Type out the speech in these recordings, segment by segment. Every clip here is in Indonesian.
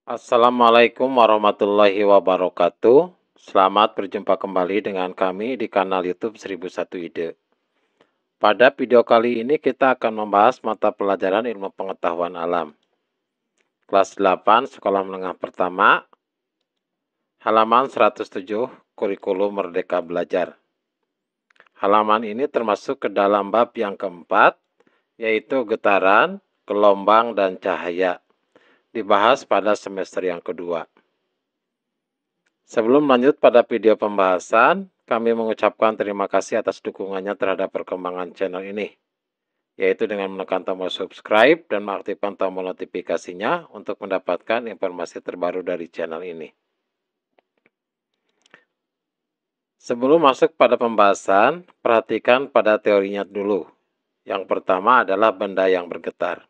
Assalamualaikum warahmatullahi wabarakatuh. Selamat berjumpa kembali dengan kami di kanal YouTube 1001 Ide. Pada video kali ini kita akan membahas mata pelajaran ilmu pengetahuan alam. Kelas 8 Sekolah Menengah Pertama, halaman 107, Kurikulum Merdeka Belajar. Halaman ini termasuk ke dalam bab yang keempat, yaitu getaran, gelombang, dan cahaya. Dibahas pada semester yang kedua. Sebelum lanjut pada video pembahasan, kami mengucapkan terima kasih atas dukungannya terhadap perkembangan channel ini, yaitu dengan menekan tombol subscribe dan mengaktifkan tombol notifikasinya untuk mendapatkan informasi terbaru dari channel ini. Sebelum masuk pada pembahasan, perhatikan pada teorinya dulu. Yang pertama adalah benda yang bergetar.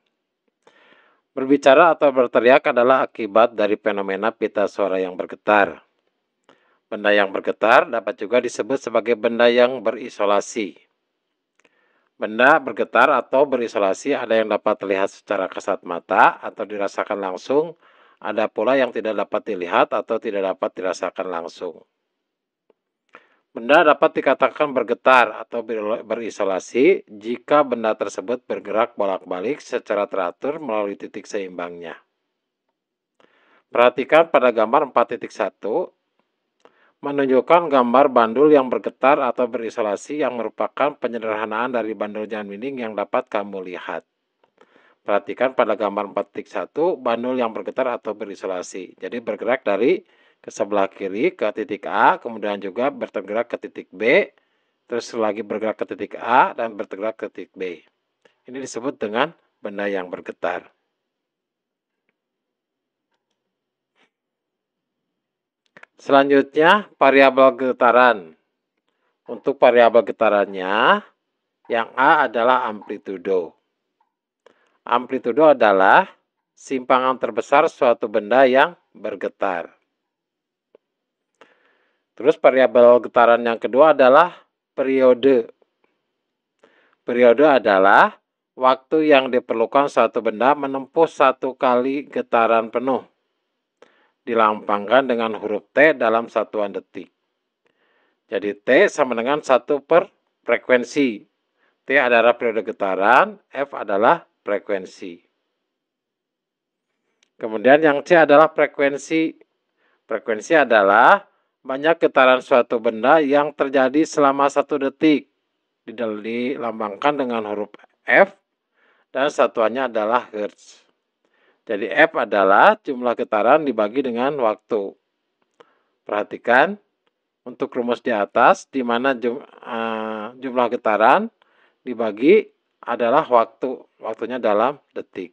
Berbicara atau berteriak adalah akibat dari fenomena pita suara yang bergetar. Benda yang bergetar dapat juga disebut sebagai benda yang berisolasi. Benda bergetar atau berisolasi ada yang dapat terlihat secara kasat mata atau dirasakan langsung, ada pula yang tidak dapat dilihat atau tidak dapat dirasakan langsung. Benda dapat dikatakan bergetar atau berisolasi jika benda tersebut bergerak bolak-balik secara teratur melalui titik seimbangnya. Perhatikan pada gambar 4.1, menunjukkan gambar bandul yang bergetar atau berisolasi yang merupakan penyederhanaan dari bandul jamming yang dapat kamu lihat. Perhatikan pada gambar 4.1, bandul yang bergetar atau berisolasi. Jadi bergerak dari ke sebelah kiri ke titik A, kemudian juga bergerak ke titik B, terus lagi bergerak ke titik A dan bergerak ke titik B. Ini disebut dengan benda yang bergetar. Selanjutnya, variabel getaran. Untuk variabel getarannya, yang A adalah amplitudo. Amplitudo adalah simpangan terbesar suatu benda yang bergetar. Terus variabel getaran yang kedua adalah periode. Periode adalah waktu yang diperlukan suatu benda menempuh satu kali getaran penuh. Dilambangkan dengan huruf T dalam satuan detik. Jadi T sama dengan 1 per frekuensi. T adalah periode getaran, F adalah frekuensi. Kemudian yang C adalah frekuensi. Frekuensi adalah banyak getaran suatu benda yang terjadi selama 1 detik. Dilambangkan dengan huruf F dan satuannya adalah Hertz. Jadi F adalah jumlah getaran dibagi dengan waktu. Perhatikan untuk rumus di atas, di mana jumlah getaran dibagi adalah waktu. Waktunya dalam detik.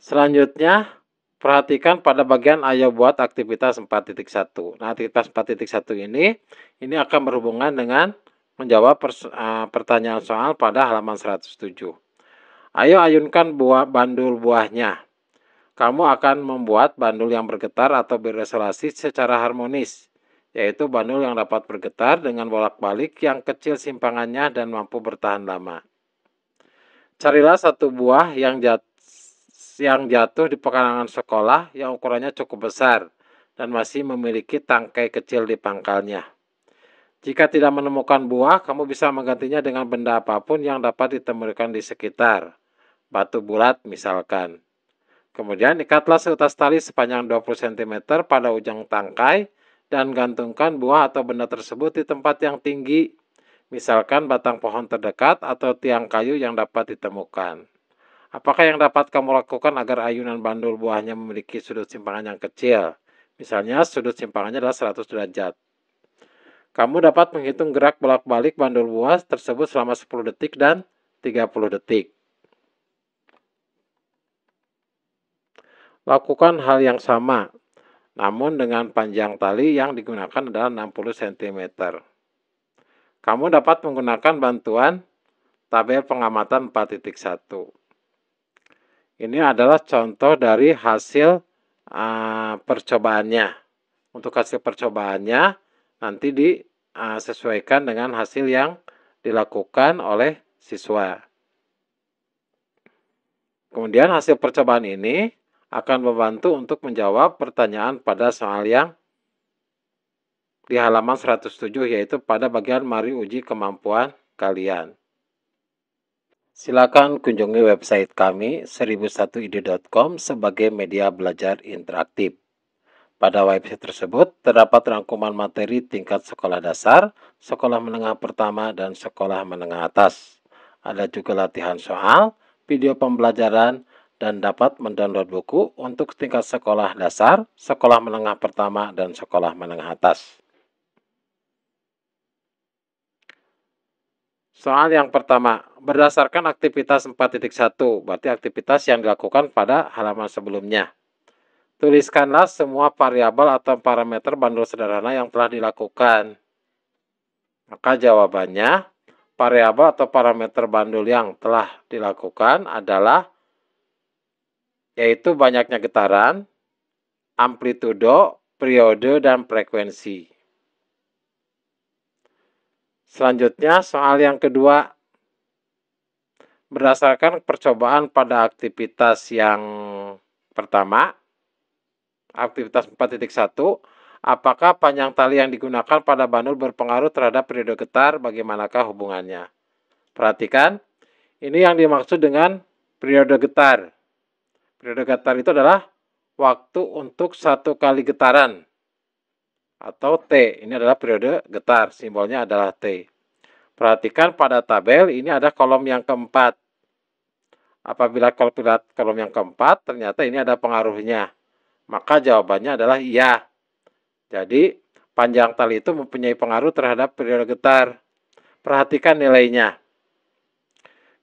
Selanjutnya, perhatikan pada bagian ayo buat aktivitas 4.1. Nah, aktivitas 4.1 ini akan berhubungan dengan menjawab pertanyaan soal pada halaman 107. Ayo ayunkan bandul buahnya. Kamu akan membuat bandul yang bergetar atau beresonansi secara harmonis, yaitu bandul yang dapat bergetar dengan bolak-balik yang kecil simpangannya dan mampu bertahan lama. Carilah satu buah yang jatuh di pekarangan sekolah yang ukurannya cukup besar dan masih memiliki tangkai kecil di pangkalnya. Jika tidak menemukan buah, kamu bisa menggantinya dengan benda apapun yang dapat ditemukan di sekitar. Batu bulat misalkan. Kemudian ikatlah seutas tali sepanjang 20 cm pada ujung tangkai dan gantungkan buah atau benda tersebut di tempat yang tinggi, misalkan batang pohon terdekat atau tiang kayu yang dapat ditemukan. Apakah yang dapat kamu lakukan agar ayunan bandul buahnya memiliki sudut simpangan yang kecil? Misalnya sudut simpangannya adalah 100 derajat. Kamu dapat menghitung gerak bolak-balik bandul buah tersebut selama 10 detik dan 30 detik. Lakukan hal yang sama, namun dengan panjang tali yang digunakan adalah 60 cm. Kamu dapat menggunakan bantuan tabel pengamatan 4.1. Ini adalah contoh dari hasil percobaannya. Untuk hasil percobaannya nanti disesuaikan dengan hasil yang dilakukan oleh siswa. Kemudian hasil percobaan ini akan membantu untuk menjawab pertanyaan pada soal yang di halaman 107, yaitu pada bagian mari uji kemampuan kalian. Silakan kunjungi website kami 1001ide.com sebagai media belajar interaktif. Pada website tersebut terdapat rangkuman materi tingkat sekolah dasar, sekolah menengah pertama, dan sekolah menengah atas. Ada juga latihan soal, video pembelajaran, dan dapat mendownload buku untuk tingkat sekolah dasar, sekolah menengah pertama, dan sekolah menengah atas. Soal yang pertama, berdasarkan aktivitas 4.1, berarti aktivitas yang dilakukan pada halaman sebelumnya. Tuliskanlah semua variabel atau parameter bandul sederhana yang telah dilakukan. Maka jawabannya, variabel atau parameter bandul yang telah dilakukan adalah yaitu banyaknya getaran, amplitudo, periode, dan frekuensi. Selanjutnya, soal yang kedua. Berdasarkan percobaan pada aktivitas yang pertama, aktivitas 4.1, apakah panjang tali yang digunakan pada bandul berpengaruh terhadap periode getar? Bagaimanakah hubungannya? Perhatikan, ini yang dimaksud dengan periode getar. Periode getar itu adalah waktu untuk satu kali getaran atau T. Ini adalah periode getar, simbolnya adalah T. Perhatikan pada tabel ini ada kolom yang keempat. Apabila kolom yang keempat, ternyata ini ada pengaruhnya. Maka jawabannya adalah iya. Jadi, panjang tali itu mempunyai pengaruh terhadap periode getar. Perhatikan nilainya.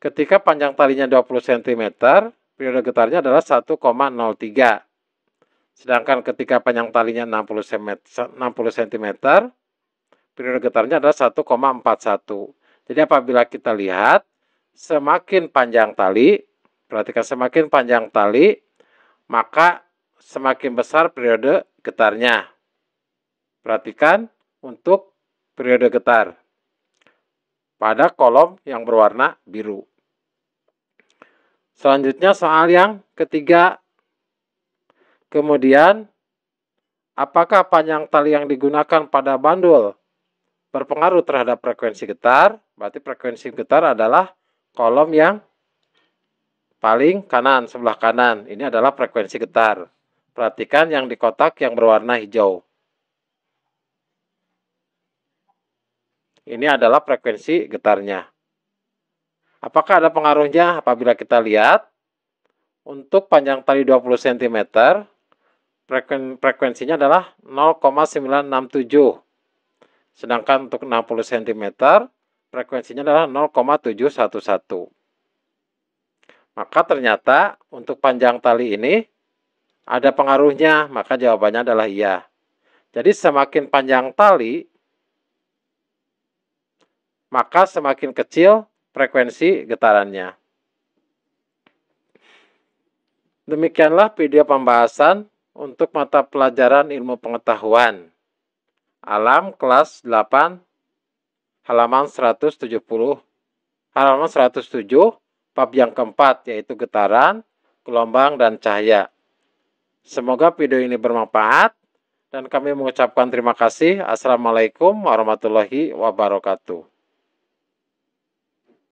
Ketika panjang talinya 20 cm, periode getarnya adalah 1,03. Sedangkan ketika panjang talinya 60 cm, periode getarnya adalah 1,41. Jadi apabila kita lihat, semakin panjang tali, perhatikan semakin panjang tali, maka semakin besar periode getarnya. Perhatikan untuk periode getar pada kolom yang berwarna biru. Selanjutnya soal yang ketiga. Kemudian, apakah panjang tali yang digunakan pada bandul berpengaruh terhadap frekuensi getar? Berarti frekuensi getar adalah kolom yang paling kanan, sebelah kanan. Ini adalah frekuensi getar. Perhatikan yang di kotak yang berwarna hijau. Ini adalah frekuensi getarnya. Apakah ada pengaruhnya? Apabila kita lihat, untuk panjang tali 20 cm, frekuensinya adalah 0,967. Sedangkan untuk 60 cm, frekuensinya adalah 0,711. Maka ternyata untuk panjang tali ini ada pengaruhnya, maka jawabannya adalah iya. Jadi semakin panjang tali, maka semakin kecil frekuensi getarannya. Demikianlah video pembahasan untuk mata pelajaran ilmu pengetahuan alam kelas 8 halaman 107 bab yang keempat, yaitu getaran, gelombang, dan cahaya. Semoga video ini bermanfaat dan kami mengucapkan terima kasih. Assalamualaikum warahmatullahi wabarakatuh.